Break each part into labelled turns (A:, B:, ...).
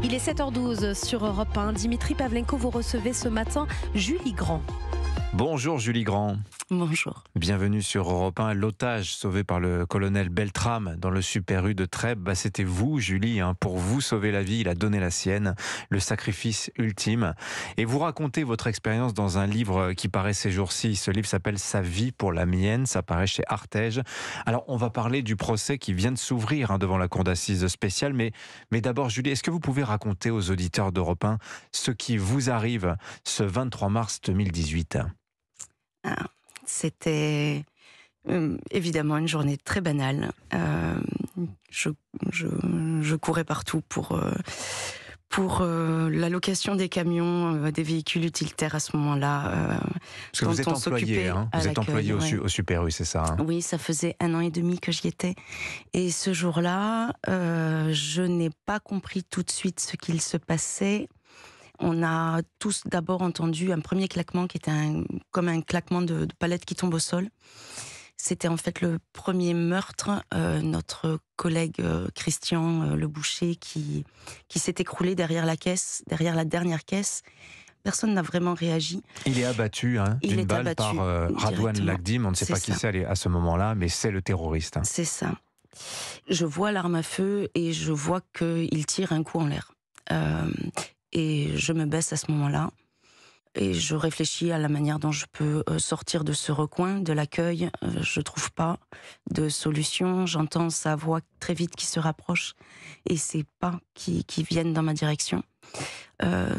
A: Il est 7h12 sur Europe 1. Dimitri Pavlenko, vous recevez ce matin Julie Grand.
B: Bonjour Julie Grand.
A: Bonjour.
B: Bienvenue sur Europe 1. L'otage sauvé par le colonel Beltrame dans le Super U de Trèbes, c'était vous Julie, pour vous sauver la vie, il a donné la sienne, le sacrifice ultime. Et vous racontez votre expérience dans un livre qui paraît ces jours-ci. Ce livre s'appelle Sa vie pour la mienne, ça paraît chez Artege. Alors on va parler du procès qui vient de s'ouvrir devant la cour d'assises spéciale, mais d'abord Julie, est-ce que vous pouvez raconter aux auditeurs d'Europe 1 ce qui vous arrive ce 23 mars 2018 ?
C: C'était évidemment une journée très banale. Je courais partout pour la location des camions, des véhicules utilitaires à ce moment-là.
B: Parce que vous êtes employé, vous êtes employé au Super U, c'est ça
C: Oui, ça faisait 1 an et demi que j'y étais. Et ce jour-là, je n'ai pas compris tout de suite ce qu'il se passait. On a tous d'abord entendu un premier claquement qui était comme un claquement de palette qui tombe au sol. C'était en fait le premier meurtre. Notre collègue Christian Le Boucher qui s'est écroulé derrière la dernière caisse. Personne n'a vraiment réagi.
B: Il est abattu d'une balle par Radouane Lagdim. On ne sait pas qui c'est à ce moment-là, mais c'est le terroriste.
C: C'est ça. Je vois l'arme à feu et je vois qu'il tire un coup en l'air. Et je me baisse à ce moment-là. Et je réfléchis à la manière dont je peux sortir de ce recoin, de l'accueil. Je trouve pas de solution. J'entends sa voix très vite qui se rapproche. Et ces pas qui viennent dans ma direction.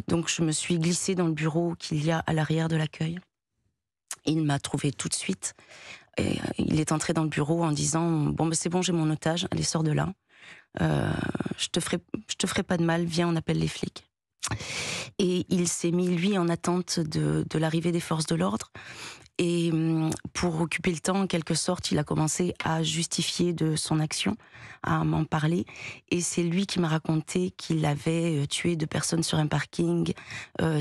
C: Donc je me suis glissée dans le bureau qu'il y a à l'arrière de l'accueil. Il m'a trouvée tout de suite. Et il est entré dans le bureau en disant « Bon, c'est bon, j'ai mon otage. Allez, sors de là. Je te ferai pas de mal. Viens, on appelle les flics. » Et il s'est mis, lui, en attente de l'arrivée des forces de l'ordre. Et pour occuper le temps, en quelque sorte, il a commencé à justifier de son action, à m'en parler. Et c'est lui qui m'a raconté qu'il avait tué 2 personnes sur un parking,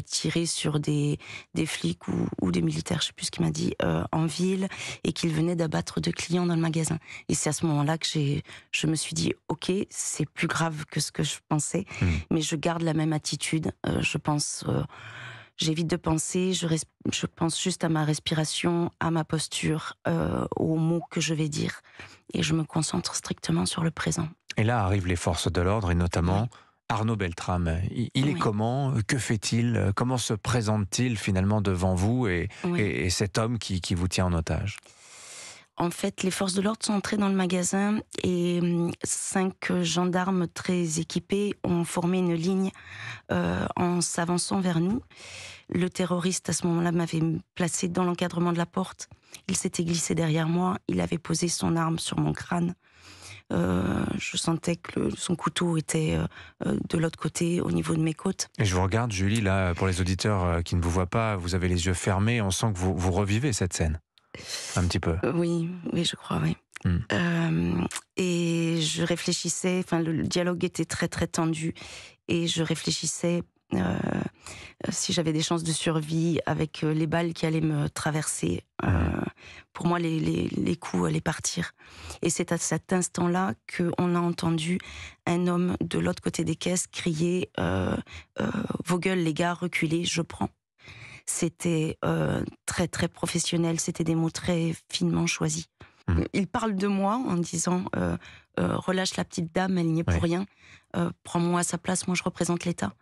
C: tiré sur des flics ou des militaires, je ne sais plus ce qu'il m'a dit, en ville, et qu'il venait d'abattre 2 clients dans le magasin. Et c'est à ce moment-là que je me suis dit, ok, c'est plus grave que ce que je pensais, mais je garde la même attitude. Je pense... J'évite de penser, je pense juste à ma respiration, à ma posture, aux mots que je vais dire. Et je me concentre strictement sur le présent.
B: Et là arrivent les forces de l'ordre, et notamment Arnaud Beltrame. Il est comment ? Que fait-il ? Comment se présente-t-il finalement devant vous et cet homme qui vous tient en otage ?
C: En fait, les forces de l'ordre sont entrées dans le magasin et 5 gendarmes très équipés ont formé une ligne en s'avançant vers nous. Le terroriste, à ce moment-là, m'avait placé dans l'encadrement de la porte. Il s'était glissé derrière moi. Il avait posé son arme sur mon crâne. Je sentais que son couteau était de l'autre côté, au niveau de mes côtes.
B: Et je vous regarde, Julie, là, pour les auditeurs qui ne vous voient pas, vous avez les yeux fermés. On sent que vous revivez cette scène. Un petit peu.
C: Oui, je crois, oui. Et je réfléchissais, le dialogue était très très tendu, et je réfléchissais si j'avais des chances de survie avec les balles qui allaient me traverser. Pour moi, les coups allaient partir. Et c'est à cet instant-là qu'on a entendu un homme de l'autre côté des caisses crier vos gueules les gars, reculez, je prends. C'était très très professionnel, c'était des mots très finement choisis. Il parle de moi en disant relâche la petite dame, elle n'y est pour rien, prends-moi à sa place, moi je représente l'État.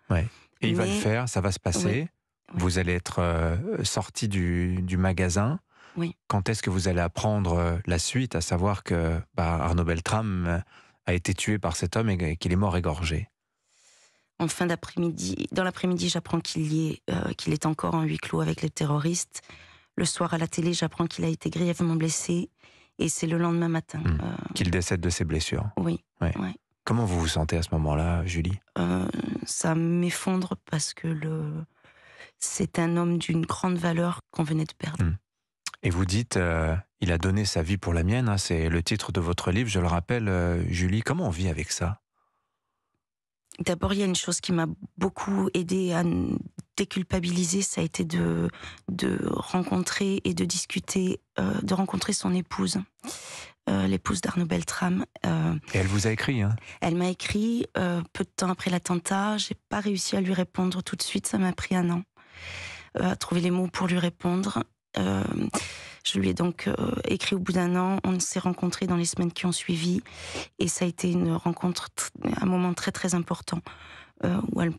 B: Et il va le faire, ça va se passer, vous allez être sorti du magasin. Quand est-ce que vous allez apprendre la suite, à savoir que Arnaud Beltrame a été tué par cet homme et qu'il est mort égorgé ?
C: En fin d'après-midi, dans l'après-midi, j'apprends qu'il est encore en huis clos avec les terroristes. Le soir à la télé, j'apprends qu'il a été grièvement blessé. Et c'est le lendemain matin.
B: Qu'il décède de ses blessures.
C: Oui.
B: Comment vous vous sentez à ce moment-là, Julie ?
C: Ça m'effondre parce que c'est un homme d'une grande valeur qu'on venait de perdre.
B: Et vous dites, il a donné sa vie pour la mienne, c'est le titre de votre livre, je le rappelle, Julie. Comment on vit avec ça ?
C: D'abord, il y a une chose qui m'a beaucoup aidée à déculpabiliser, ça a été de rencontrer et de discuter, de rencontrer son épouse. l'épouse d'Arnaud Beltrame.
B: Et elle vous a écrit, hein?
C: Elle m'a écrit peu de temps après l'attentat. J'ai pas réussi à lui répondre tout de suite. Ça m'a pris un an à trouver les mots pour lui répondre. Je lui ai donc écrit au bout d'un an. On s'est rencontrés dans les semaines qui ont suivi. Et ça a été une rencontre, un moment très très important. Où elle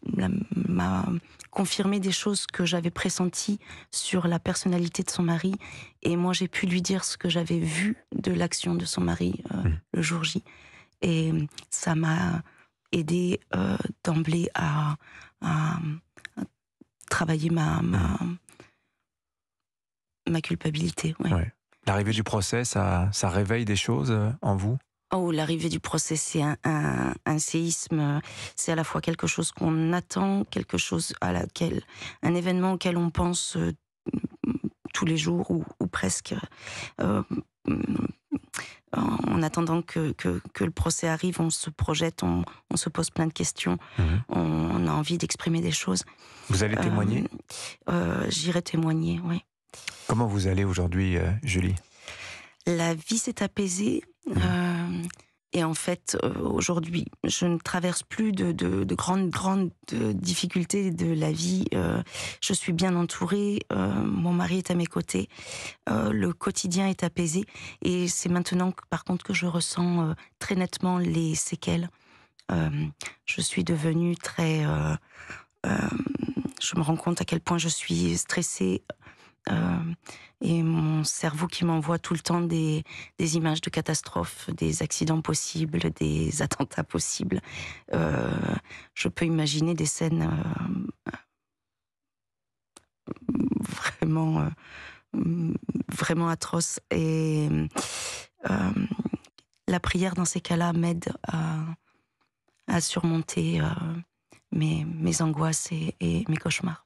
C: m'a confirmé des choses que j'avais pressenties sur la personnalité de son mari. Et moi, j'ai pu lui dire ce que j'avais vu de l'action de son mari le jour J. Et ça m'a aidé d'emblée à travailler ma culpabilité. Ouais.
B: Ouais. L'arrivée du procès, ça réveille des choses en vous?
C: Oh, l'arrivée du procès, c'est un séisme. C'est à la fois quelque chose qu'on attend, quelque chose un événement auquel on pense tous les jours ou presque. En attendant que le procès arrive, on se projette, on se pose plein de questions, on a envie d'exprimer des choses.
B: Vous allez témoigner?
C: J'irai témoigner, oui.
B: Comment vous allez aujourd'hui, Julie?
C: La vie s'est apaisée. Et en fait, aujourd'hui, je ne traverse plus de grandes difficultés de la vie. Je suis bien entourée, mon mari est à mes côtés, le quotidien est apaisé. Et c'est maintenant, par contre, que je ressens très nettement les séquelles. Je suis devenue très... je me rends compte à quel point je suis stressée. Et mon cerveau qui m'envoie tout le temps des images de catastrophes, des accidents possibles, des attentats possibles. Je peux imaginer des scènes vraiment atroces. Et la prière dans ces cas-là m'aide à surmonter mes angoisses et mes cauchemars.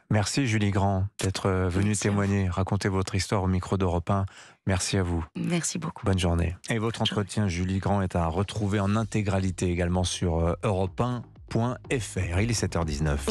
B: Merci Julie Grand d'être venue témoigner, raconter votre histoire au micro d'Europe 1. Merci à vous.
C: Merci beaucoup.
B: Bonne journée. Et votre entretien, Julie Grand, est à retrouver en intégralité également sur europe1.fr. Il est 7h19.